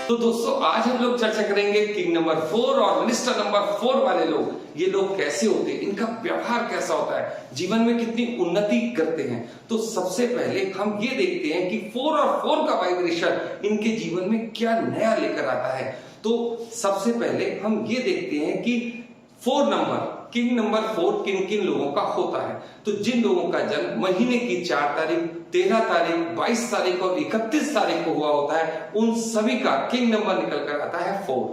तो दोस्तों आज हम लोग चर्चा करेंगे किंग नंबर 4 और मिनिस्टर नंबर 4 वाले लोग, ये लोग कैसे होते हैं, इनका व्यवहार कैसा होता है, जीवन में कितनी उन्नति करते हैं। तो सबसे पहले हम ये देखते हैं कि 4 और 4 का वाइब्रेशन इनके जीवन में क्या नया लेकर आता है। तो सबसे पहले हम ये देखते हैं कि 4 नंबर किंग नंबर 4 किन किन लोगों का होता है। तो जिन लोगों का जन्म महीने की 4 तारीख, 13 तारीख, 22 तारीख और 31 तारीख को हुआ होता है, उन सभी का किंग नंबर निकल कर आता है 4।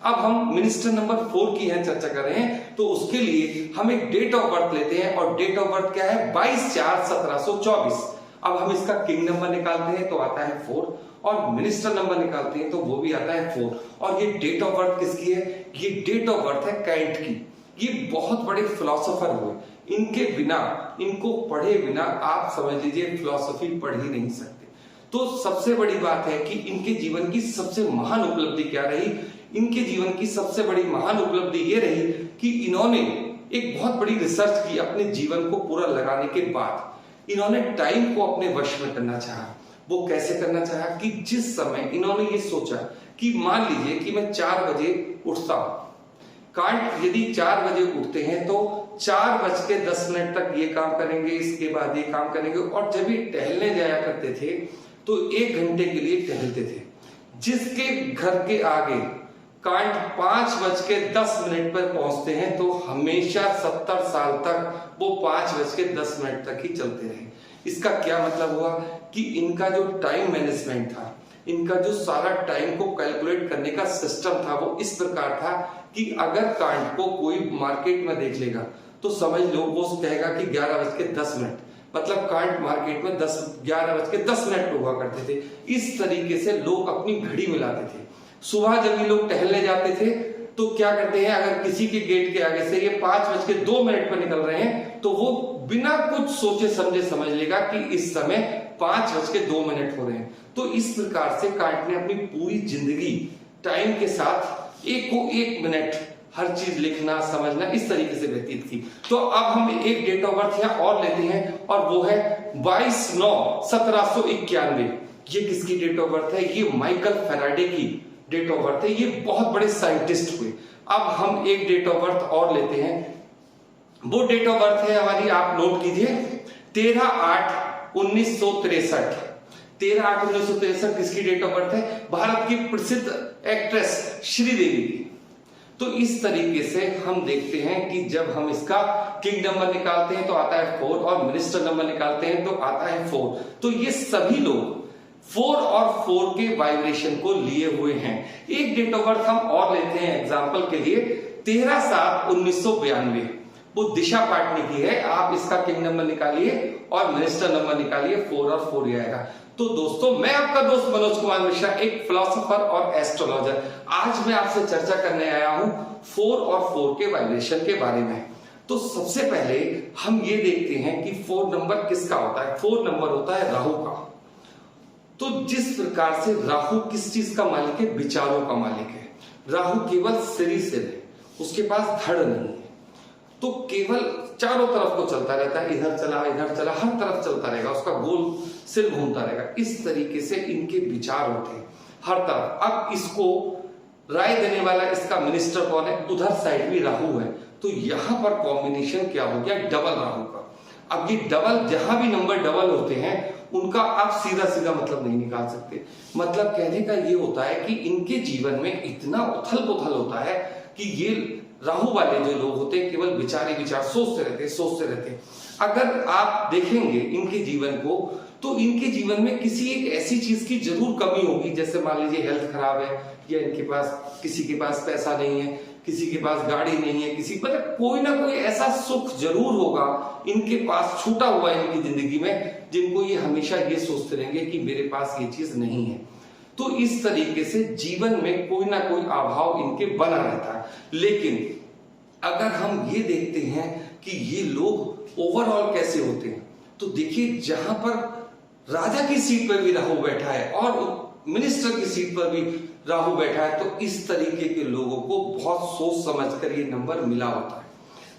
अब हम मिनिस्टर नंबर 4 की यहाँ चर्चा कर रहे हैं, तो उसके लिए हम एक डेट ऑफ बर्थ लेते हैं और डेट ऑफ बर्थ क्या है 22/4/1724। अब हम इसका किंग नंबर निकालते हैं तो आता है 4 और मिनिस्टर नंबर निकालते हैं तो वो भी आता है 4। और ये डेट ऑफ बर्थ किसकी है? ये डेट ऑफ बर्थ है कैंट की। ये बहुत बड़े फिलोसोफर हुए, इनके बिना, इनको पढ़े बिना आप समझ लीजिए फिलोसफी पढ़ ही नहीं सकते। तो सबसे बड़ी बात है कि इनके जीवन की सबसे महान उपलब्धि क्या रही? इनके जीवन की सबसे बड़ी महान उपलब्धि ये रही कि इन्होंने एक बहुत बड़ी रिसर्च की अपने जीवन को पूरा लगाने के बाद। इन्होंने टाइम को अपने वश में करना चाहा। वो कैसे करना चाहा कि जिस समय इन्होंने ये सोचा कि मान लीजिए कि मैं 4 बजे उठता हूं, कांट यदि 4 बजे उठते हैं तो 4:10 तक ये काम करेंगे, इसके बाद ये काम करेंगे। और जब ये टहलने जाया करते थे तो 1 घंटे के लिए टहलते थे। जिसके घर के आगे कांट 5:10 पर पहुंचते हैं तो हमेशा 70 साल तक वो 5:10 तक ही चलते रहे। इसका क्या मतलब हुआ कि इनका जो टाइम मैनेजमेंट था, इनका जो सारा टाइम को कैलकुलेट करने का सिस्टम था, वो इस प्रकार था कि अगर कांट को कोई मार्केट में देख लेगा तो समझ लो वो कहेगा कि 11:10, मतलब कांट मार्केट में 11:10 पे हुआ करते थे। इस तरीके से लोग अपनी घड़ी मिलाते थे। सुबह जब ये लोग टहलने जाते थे तो क्या करते हैं, अगर किसी के गेट के आगे से ये 5:02 पर निकल रहे हैं तो वो बिना कुछ सोचे समझे समझ लेगा कि इस समय 5:02 हो रहे हैं। तो इस प्रकार से कांट ने अपनी पूरी जिंदगी टाइम के साथ 1 मिनट हर चीज लिखना, समझना, इस तरीके से व्यतीत की। तो अब हम एक डेट ऑफ बर्थ यहाँ और लेते हैं और वो है 22/9/1791। ये किसकी डेट ऑफ बर्थ है? ये माइकल फैराडे की डेट ऑफ बर्थ है। ये बहुत बड़े साइंटिस्ट हुए। अब हम एक डेट ऑफ बर्थ और लेते हैं। वो डेट ऑफ बर्थ है हमारी, आप नोट कीजिए, 13/8/1963। 13/8/1963 किसकी डेट ऑफ बर्थ है? भारत की प्रसिद्ध एक्ट्रेस श्रीदेवी की। तो इस तरीके से हम देखते हैं कि जब हम इसका किंग नंबर निकालते हैं तो आता है 4 और मिनिस्टर नंबर निकालते हैं तो आता है 4। तो ये सभी लोग 4 और 4 के वाइब्रेशन को लिए हुए हैं। एक डेट ऑफ बर्थ हम और लेते हैं एग्जांपल के लिए, 13/7/1992। वो दिशा पाटनी की है। आप इसका किंग नंबर निकालिए और मिनिस्टर नंबर निकालिए, 4 और 4 ही आएगा। तो दोस्तों मैं आपका दोस्त मनोज कुमार मिश्रा, एक फिलोसोफर और एस्ट्रोलॉजर। आज मैं आपसे चर्चा करने आया हूं 4 और 4 के वाइब्रेशन के बारे में। तो सबसे पहले हम ये देखते हैं कि 4 नंबर किसका होता है। 4 नंबर होता है राहु का। तो जिस प्रकार से राहु किस चीज का मालिक है? विचारों का मालिक है। राहु केवल सिर है, उसके पास धड़ नहीं है। तो केवल चारों तरफ को चलता रहता है, इधर चला, हर तरफ चलता रहेगा, उसका गोल सिर घूमता रहेगा। इस तरीके से इनके विचार होते हैं हर तरफ। अब इसको राय देने वाला इसका मिनिस्टर कौन है? उधर साइड भी राहु है। तो यहां पर कॉम्बिनेशन क्या हो गया? डबल राहु का। अब ये डबल, जहां भी नंबर डबल होते हैं उनका आप सीधा सीधा मतलब नहीं निकाल सकते। मतलब कहने का ये होता है कि इनके जीवन में इतना उथल पुथल होता है कि ये राहु वाले जो लोग होते हैं केवल विचार सोचते रहते हैं। अगर आप देखेंगे इनके जीवन को तो इनके जीवन में किसी एक ऐसी चीज की जरूर कमी होगी, जैसे मान लीजिए हेल्थ खराब है, या इनके पास, किसी के पास पैसा नहीं है, किसी के पास गाड़ी नहीं है, किसी, मतलब कोई ना कोई ऐसा सुख जरूर होगा इनके पास छूटा हुआ है इनकी जिंदगी में, जिनको ये हमेशा ये सोचते रहेंगे कि मेरे पास ये चीज नहीं है। तो इस तरीके से जीवन में कोई ना कोई अभाव इनके बना रहता है। लेकिन अगर हम ये देखते हैं कि ये लोग ओवरऑल कैसे होते हैं, तो देखिए जहां पर राजा की सीट पर भी राहु बैठा है और मिनिस्टर की सीट पर भी राहु बैठा है, तो इस तरीके के लोगों को बहुत सोच समझकर ये नंबर मिला होता है।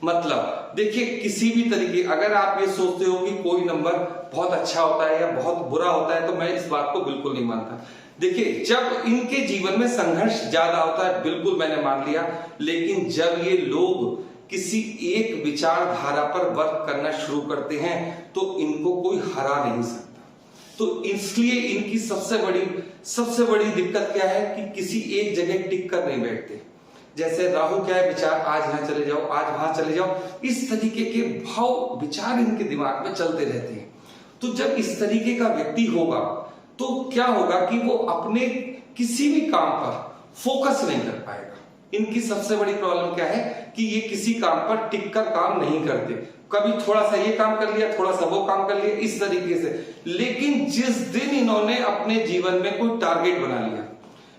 मतलब देखिए किसी भी तरीके, अगर आप ये सोचते हो कि कोई नंबर बहुत अच्छा होता है या बहुत बुरा होता है, तो मैं इस बात को बिल्कुल नहीं मानता। देखिए, जब इनके जीवन में संघर्ष ज्यादा होता है, बिल्कुल मैंने मान लिया, लेकिन जब ये लोग किसी एक विचारधारा पर वर्क करना शुरू करते हैं तो इनको कोई हरा नहीं सकता। तो इसलिए इनकी सबसे बड़ी दिक्कत क्या है कि किसी एक जगह टिक कर नहीं बैठते। जैसे राहु क्या है, विचार आज यहां चले जाओ, आज वहां चले जाओ, इस तरीके के भाव विचार इनके दिमाग में चलते रहते हैं। तो जब इस तरीके का व्यक्ति होगा तो क्या होगा कि वो अपने किसी भी काम पर फोकस नहीं कर पाएगा। इनकी सबसे बड़ी प्रॉब्लम क्या है कि ये किसी काम पर टिक कर काम नहीं करते। कभी थोड़ा सा ये काम कर लिया, थोड़ा सा वो काम कर लिया, इस तरीके से। लेकिन जिस दिन इन्होंने अपने जीवन में कोई टारगेट बना लिया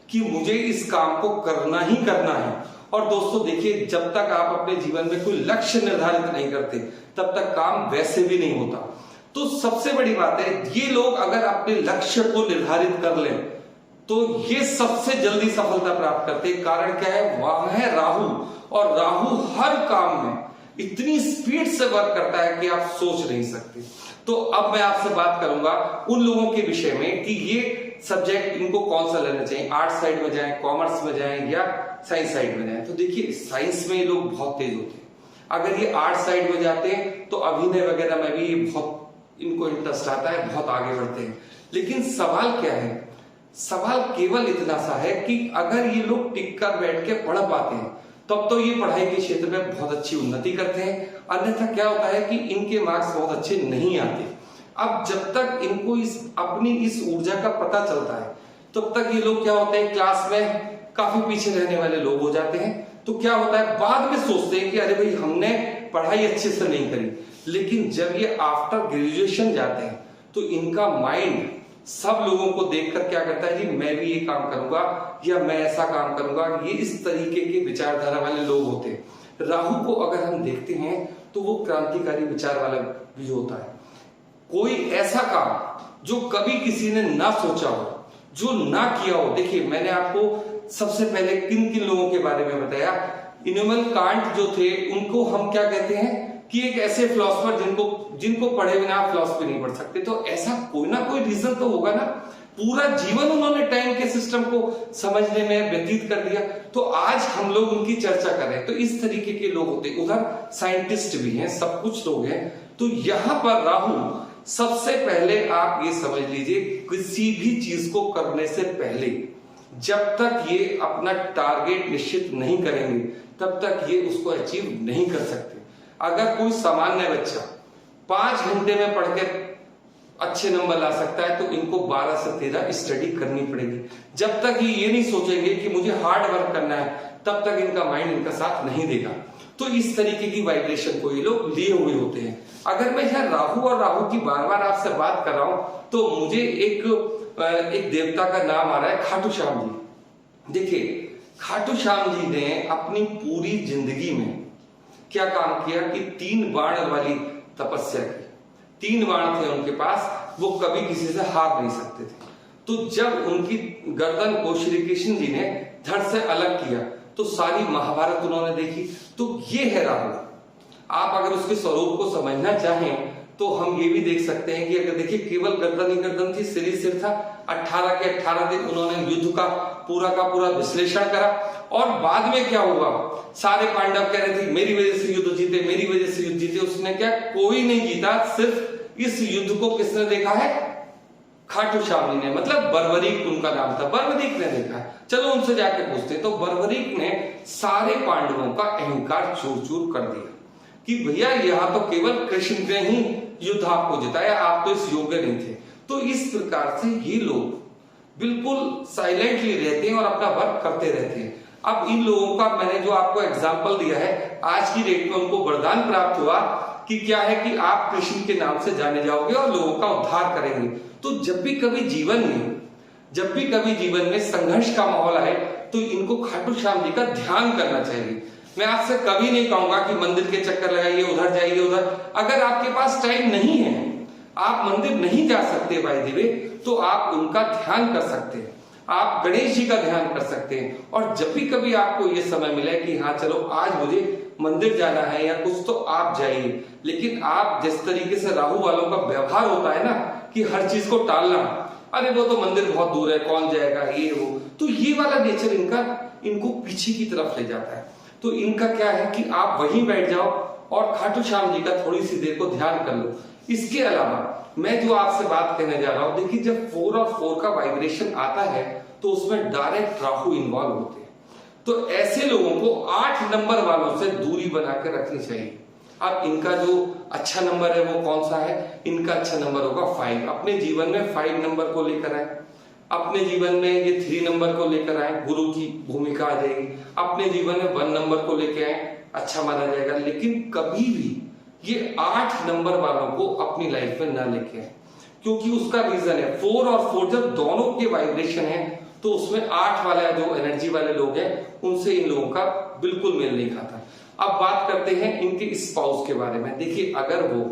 कि मुझे इस काम को करना ही करना है, और दोस्तों देखिए, जब तक आप अपने जीवन में कोई लक्ष्य निर्धारित नहीं करते तब तक काम वैसे भी नहीं होता। तो सबसे बड़ी बात है, ये लोग अगर अपने लक्ष्य को निर्धारित कर लें तो ये सबसे जल्दी सफलता प्राप्त करते हैं। कारण क्या है, वहां है राहु, और राहु हर काम में इतनी स्पीड से वर्क करता है कि आप सोच नहीं सकते। तो अब मैं आपसे बात करूंगा उन लोगों के विषय में कि ये सब्जेक्ट इनको कौन सा लेना चाहिए, आर्ट्स साइड में जाएं, कॉमर्स में जाएं या साइंस साइड में जाएं। तो देखिए, साइंस में ये लोग बहुत तेज होते हैं। अगर ये आर्ट्स साइड में जाते हैं तो अभिनय वगैरह में भी ये बहुत इनको इंटरेस्ट आता है, बहुत आगे बढ़ते हैं। लेकिन सवाल क्या है, सवाल केवल इतना सा है कि अगर ये लोग टिक कर बैठ के पढ़ पाते हैं तब तो ये पढ़ाई के क्षेत्र में बहुत अच्छी उन्नति करते हैं, अन्यथा क्या होता है कि इनके मार्क्स बहुत अच्छे नहीं आते। अब जब तक इनको अपनी इस ऊर्जा का पता चलता है तब तक ये लोग क्या होते हैं, क्लास में काफी पीछे रहने वाले लोग हो जाते हैं। तो क्या होता है, बाद में सोचते हैं कि अरे भाई हमने पढ़ाई अच्छे से नहीं करी। लेकिन जब ये आफ्टर ग्रेजुएशन जाते हैं तो इनका माइंड सब लोगों को देखकर क्या करता है, जी मैं भी ये काम करूंगा या मैं ऐसा काम करूंगा। ये इस तरीके के विचारधारा वाले लोग होते हैं। राहु को अगर हम देखते हैं तो वो क्रांतिकारी विचार वाला भी होता है। कोई ऐसा काम जो कभी किसी ने ना सोचा हो, जो ना किया हो। देखिए, मैंने आपको सबसे पहले किन किन लोगों के बारे में बताया। इमैनुअल कांट जो थे, उनको हम क्या कहते हैं कि एक ऐसे फिलोसफर जिनको पढ़े बिना आप फिलोसफी नहीं पढ़ सकते। तो ऐसा कोई ना कोई रीजन तो होगा ना। पूरा जीवन उन्होंने टाइम के सिस्टम को समझने में व्यतीत कर दिया, तो आज हम लोग उनकी चर्चा कर रहे हैं। तो इस तरीके के लोग होते हैं। उधर साइंटिस्ट भी हैं, सब कुछ लोग हैं। तो यहां पर राहु, सबसे पहले आप ये समझ लीजिए, किसी भी चीज को करने से पहले जब तक ये अपना टारगेट निश्चित नहीं करेंगे तब तक ये उसको अचीव नहीं कर सकते। अगर कोई सामान्य बच्चा 5 घंटे में पढ़ के अच्छे नंबर ला सकता है तो इनको 12 से 13 स्टडी करनी पड़ेगी। जब तक ये नहीं सोचेंगे कि मुझे हार्ड वर्क करना है तब तक इनका माइंड इनका साथ नहीं देगा। तो इस तरीके की वाइब्रेशन को ये लोग लिए हुए होते हैं। अगर मैं यहाँ राहु और राहु की बार बार आपसे बात कर रहा हूं तो मुझे एक देवता का नाम आ रहा है, खाटू श्याम जी। देखिए, खाटू श्याम जी ने अपनी पूरी जिंदगी में क्या काम किया कि 3 बाण वाली तपस्या की। 3 बाण थे उनके पास, वो कभी किसी से हार नहीं सकते थे। तो जब उनकी गर्दन को श्री कृष्ण जी ने धड़ से अलग किया तो सारी महाभारत उन्होंने देखी। तो ये है राहु। आप अगर उसके स्वरूप को समझना चाहें तो हम ये भी देख सकते हैं कि अगर देखिए, केवल गर्दन ही गर्दन थी, सिर था। 18 के 18 दिन उन्होंने युद्ध का पूरा विश्लेषण करा। और बाद में क्या हुआ, सारे पांडव कह रहे थे मेरी वजह से युद्ध जीते, मेरी वजह से युद्ध जीते। उसने क्या, कोई नहीं जीता। सिर्फ इस युद्ध को किसने देखा है, खाटू श्याम जी ने, मतलब बर्बरीक उनका नाम था, बर्बरीक ने देखा है। चलो उनसे जाके पूछते। तो बर्बरीक ने सारे पांडवों का अहंकार चूर चूर कर दिया कि भैया यहाँ तो केवल कृष्ण ने ही युद्ध आपको जिताया, आप तो इस योग्य नहीं थे। तो इस प्रकार से ये लोग बिल्कुल साइलेंटली रहते हैं और अपना वर्क करते रहते हैं। अब इन लोगों का मैंने जो आपको एग्जाम्पल दिया है, आज की डेट में उनको वरदान प्राप्त हुआ कि क्या है कि आप कृष्ण के नाम से जाने जाओगे और लोगों का उद्धार करेंगे। तो जब भी कभी जीवन में संघर्ष का माहौल आए तो इनको खाटू श्याम जी का ध्यान करना चाहिए। मैं आपसे कभी नहीं कहूंगा कि मंदिर के चक्कर लगाइए, उधर जाइए, उधर। अगर आपके पास टाइम नहीं है, आप मंदिर नहीं जा सकते बाय द वे, तो आप उनका ध्यान कर सकते हैं। आप गणेश जी का ध्यान कर सकते हैं। और जब भी कभी आपको ये समय मिले कि हाँ चलो आज मुझे मंदिर जाना है या कुछ, तो आप जाइए। लेकिन आप जिस तरीके से राहु वालों का व्यवहार होता है ना कि हर चीज को टालना, अरे वो तो मंदिर बहुत दूर है, कौन जाएगा, ये वो। तो ये वाला नेचर इनको पीछे की तरफ ले जाता है। तो इनका क्या है कि आप वहीं बैठ जाओ और खाटू श्याम जी का थोड़ी सी देर को ध्यान कर लो। इसके अलावा मैं जो आपसे बात कहने जा रहा हूं, देखिए जब 4 और 4 का वाइब्रेशन आता है तो उसमें डायरेक्ट राहु इन्वॉल्व होते हैं। तो ऐसे लोगों को 8 नंबर वालों से दूरी बना के रखनी चाहिए। अब इनका जो अच्छा नंबर है वो कौन सा है? इनका अच्छा नंबर होगा 5। अपने जीवन में 5 नंबर को लेकर आए, अपने जीवन में ये 3 नंबर को लेकर आए, गुरु की भूमिका आ जाएगी। अपने जीवन में 1 नंबर को लेकर आए, अच्छा माना जाएगा। लेकिन कभी भी ये 8 नंबर वालों को अपनी लाइफ में ना लेके आए, क्योंकि उसका रीजन है 4 और 4 जब दोनों के वाइब्रेशन है तो उसमें 8 वाला जो एनर्जी वाले लोग हैं उनसे इन लोगों का बिल्कुल मेल नहीं खाता। अब बात करते हैं इनके स्पाउस के बारे में। देखिए अगर वो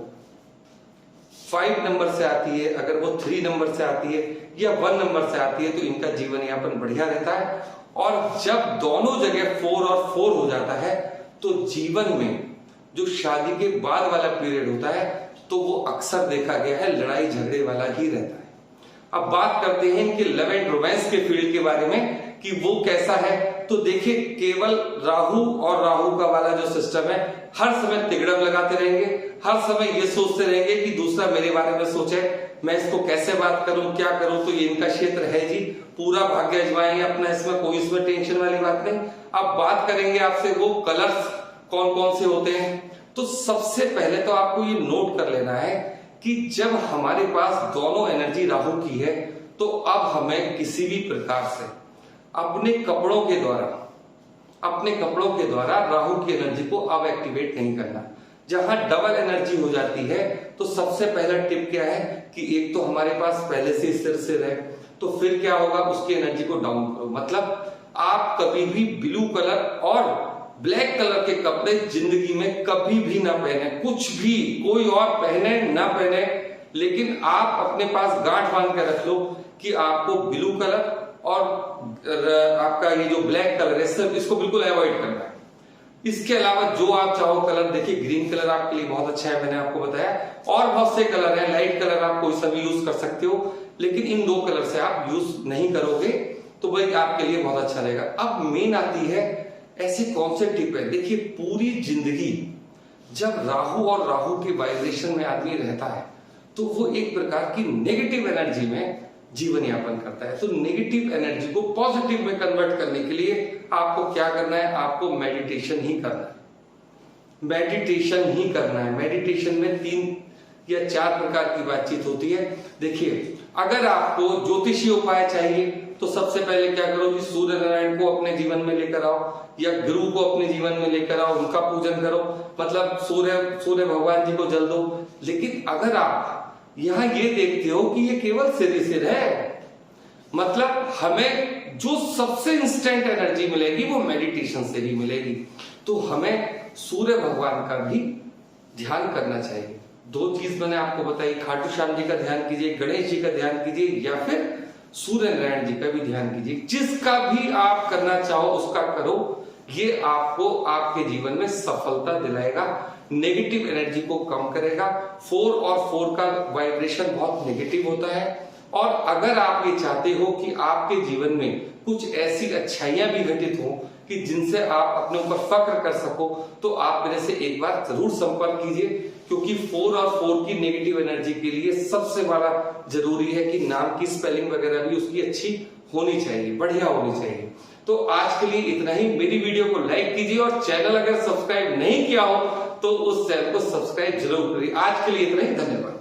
5 नंबर से आती है, अगर वो 3 नंबर से आती है या 1 नंबर से आती है तो इनका जीवन यापन बढ़िया रहता है। और जब दोनों जगह 4 और 4 हो जाता है तो जीवन में जो शादी के बाद वाला पीरियड होता है तो वो अक्सर देखा गया है लड़ाई झगड़े वाला ही रहता है। अब बात करते हैं इनके लव एंड रोमांस के फील्ड के बारे में कि वो कैसा है। तो देखिए केवल राहु और राहु का वाला जो सिस्टम है, हर समय तिगड़म लगाते रहेंगे, हर समय ये सोचते रहेंगे कि दूसरा मेरे बारे में सोचे, मैं इसको कैसे बात करूं, क्या करूं। तो ये इनका क्षेत्र है जी, पूरा भाग्य अजमाएंगे अपना, इसमें कोई इसमें टेंशन वाली बात नहीं। अब बात करेंगे आपसे वो कलर्स कौन कौन से होते हैं। तो सबसे पहले तो आपको ये नोट कर लेना है कि जब हमारे पास दोनों एनर्जी राहु की है तो अब हमें किसी भी प्रकार से अपने कपड़ों के द्वारा राहु की एनर्जी को अब एक्टिवेट नहीं करना। जहां डबल एनर्जी हो जाती है तो सबसे पहला टिप क्या है कि एक तो हमारे पास पहले से सिर है, तो फिर क्या होगा, उसकी एनर्जी को डाउन करो। मतलब आप कभी भी ब्लू कलर और ब्लैक कलर के कपड़े जिंदगी में कभी भी ना पहने, कुछ भी कोई और पहने ना पहने, लेकिन आप अपने पास गांठ बांध कर रख लो कि आपको ब्लू कलर और आपका ये जो ब्लैक कलर है सिर्फ इसको बिल्कुल अवॉइड करना है। इसके अलावा जो आप चाहो कलर, देखिए ग्रीन कलर आपके लिए बहुत अच्छा है, मैंने आपको बताया। और बहुत से कलर हैं, लाइट कलर आप कोई सा भी यूज कर सकते हो, लेकिन इन 2 कलर से आप यूज नहीं करोगे तो भाई आपके लिए बहुत अच्छा रहेगा। अब मेन आती है ऐसे कौन से टिप है। देखिए पूरी जिंदगी जब राहु और राहु के वाइब्रेशन में आदमी रहता है तो वो एक प्रकार की नेगेटिव एनर्जी में जीवन यापन करता है। तो नेगेटिव एनर्जी को पॉजिटिव में कन्वर्ट करने के लिए आपको क्या करना है, आपको मेडिटेशन ही करना है। मेडिटेशन में 3 या 4 प्रकार की बातचीत होती है। देखिए अगर आपको ज्योतिषीय उपाय चाहिए तो सबसे पहले क्या करो जी, सूर्य नारायण को अपने जीवन में लेकर आओ या गुरु को अपने जीवन में लेकर आओ, उनका पूजन करो, मतलब सूर्य भगवान जी को जल दो। लेकिन अगर आप यहां ये देखते हो कि ये केवल सिर है, मतलब हमें जो सबसे इंस्टेंट एनर्जी मिलेगी वो मेडिटेशन से ही मिलेगी, तो हमें सूर्य भगवान का भी ध्यान करना चाहिए। 2 चीज मैंने आपको बताई, खाटू श्याम जी का ध्यान कीजिए, गणेश जी का ध्यान कीजिए या फिर सूर्य नारायण जी का भी ध्यान कीजिए। जिसका भी आप करना चाहो उसका करो, ये आपको आपके जीवन में सफलता दिलाएगा, नेगेटिव एनर्जी को कम करेगा। 4 और 4 का वाइब्रेशन बहुत नेगेटिव होता है। और अगर आप ये चाहते हो कि आपके जीवन में कुछ ऐसी अच्छाइयां भी घटित हो कि जिनसे आप अपने ऊपर फक्र कर सको, तो आप मेरे से एक बार जरूर संपर्क कीजिए, क्योंकि 4 और 4 की नेगेटिव एनर्जी के लिए सबसे बड़ा जरूरी है कि नाम की स्पेलिंग वगैरह भी उसकी अच्छी होनी चाहिए, बढ़िया होनी चाहिए। तो आज के लिए इतना ही। मेरी वीडियो को लाइक कीजिए और चैनल अगर सब्सक्राइब नहीं किया हो तो उस चैनल को सब्सक्राइब जरूर करिए। आज के लिए इतना ही, धन्यवाद।